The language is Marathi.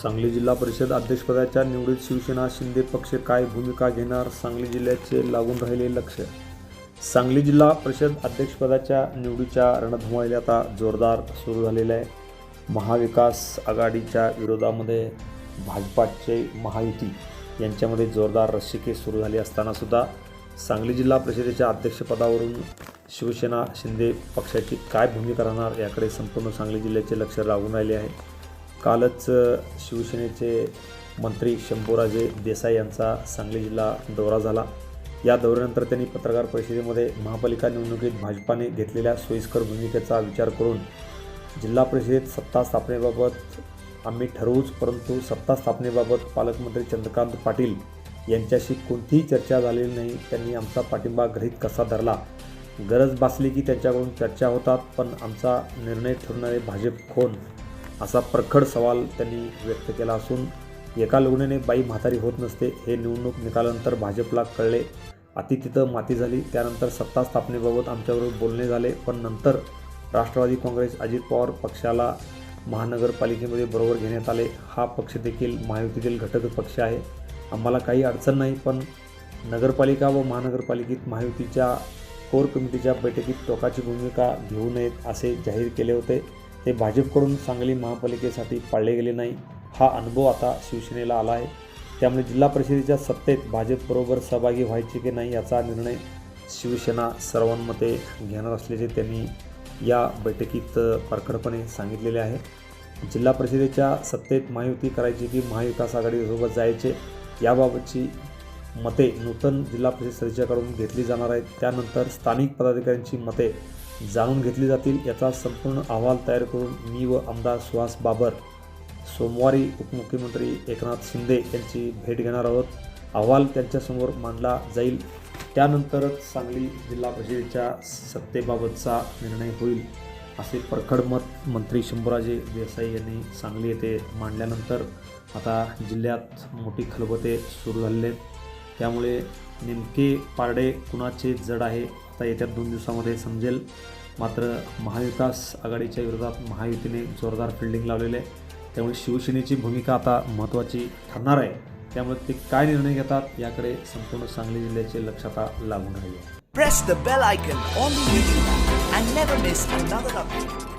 सांगली जिल्हा परिषद अध्यक्षपदाच्या निवडीत शिवसेना शिंदे पक्ष काय भूमिका घेणार? सांगली जिल्ह्याचे लागून राहिले लक्ष. सांगली जिल्हा परिषद अध्यक्षपदाच्या निवडीच्या रणधुमाळी आता जोरदार सुरू झालेला आहे. महाविकास आघाडीच्या विरोधामध्ये भाजपाचे महायुती यांच्यामध्ये जोरदार रस्सीखेच सुरू झाली असताना सुद्धा सांगली जिल्हा परिषदेच्या अध्यक्षपदावरून शिवसेना शिंदे पक्षाची काय भूमिका राहणार याकडे संपूर्ण सांगली जिल्ह्याचे लक्ष लागून राहिले आहे. कालच शिवसेनेचे मंत्री शंभूराजे देसाई यांचा सांगली जिल्हा दौरा झाला. या दौऱ्यानंतर त्यांनी पत्रकार परिषदेमध्ये महापालिका निवडणुकीत भाजपाने घेतलेल्या सोयीस्कर भूमिकेचा विचार करून जिल्हा परिषदेत सत्ता स्थापनेबाबत आम्ही ठरवूच, परंतु सत्ता स्थापनेबाबत पालकमंत्री चंद्रकांत पाटील यांच्याशी कोणतीही चर्चा झालेली नाही. त्यांनी आमचा पाठिंबा गृहीत कसा धरला. गरज भासली की त्यांच्याकडून चर्चा होतात, पण आमचा निर्णय ठरवणारे भाजप कोण, असा प्रखड सवाल त्यांनी व्यक्त केला असून एका लग्नाने बाई म्हातारी होत नसते हे निवडणूक निकालानंतर भाजपला कळले. अति तिथं माती झाली. त्यानंतर सत्ता स्थापनेबाबत आमच्याबरोबर बोलणे झाले, पण नंतर राष्ट्रवादी काँग्रेस अजित पवार पक्षाला महानगरपालिकेमध्ये बरोबर घेण्यात आले. हा पक्ष देखील महायुतीतील घटक पक्ष आहे. आम्हाला काही अडचण नाही, पण नगरपालिका व महानगरपालिकेत महायुतीच्या कोर कमिटीच्या बैठकीत टोकाची भूमिका घेऊ नयेत असे जाहीर केले होते. ते भाजपकडून सांगली महापालिकेसाठी पाळले गेले नाही. हा अनुभव आता शिवसेनेला आला आहे. त्यामुळे जिल्हा परिषदेच्या सत्तेत भाजपबरोबर सहभागी व्हायचे की नाही याचा निर्णय शिवसेना सर्वांमते घेणार असल्याचे त्यांनी या बैठकीत परखडपणे सांगितलेले आहे. जिल्हा परिषदेच्या सत्तेत महायुती करायची की महाविकास आघाडीसोबत जायचे याबाबतची मते नूतन जिल्हा परिषद सदस्याकडून घेतली जाणार आहेत. त्यानंतर स्थानिक पदाधिकाऱ्यांची मते जाणून घेतली जातील. याचा संपूर्ण अहवाल तयार करून मी व आमदार सुहास बाबर सोमवारी उपमुख्यमंत्री एकनाथ शिंदे यांची भेट घेणार आहोत. अहवाल त्यांच्यासमोर मांडला जाईल. त्यानंतरच सांगली जिल्हा परिषदेच्या सत्तेबाबतचा निर्णय होईल असे प्रखड मत मंत्री शंभूराजे देसाई यांनी सांगली येथे मांडल्यानंतर आता जिल्ह्यात मोठी खलबते सुरू झालेले आहेत. त्यामुळे नेमके पारडे कुणाचे जड आहे आता येत्या 2 दिवसामध्ये समजेल. मात्र महाविकास आघाडीच्या विरोधात महायुतीने जोरदार फिल्डिंग लावलेले आहे. त्यामुळे शिवसेनेची भूमिका आता महत्त्वाची ठरणार आहे. त्यामुळे ते काय निर्णय घेतात याकडे संपूर्ण सांगली जिल्ह्याचे लक्ष आता लागून राहिले. Press the bell icon on the YouTube and never miss another update.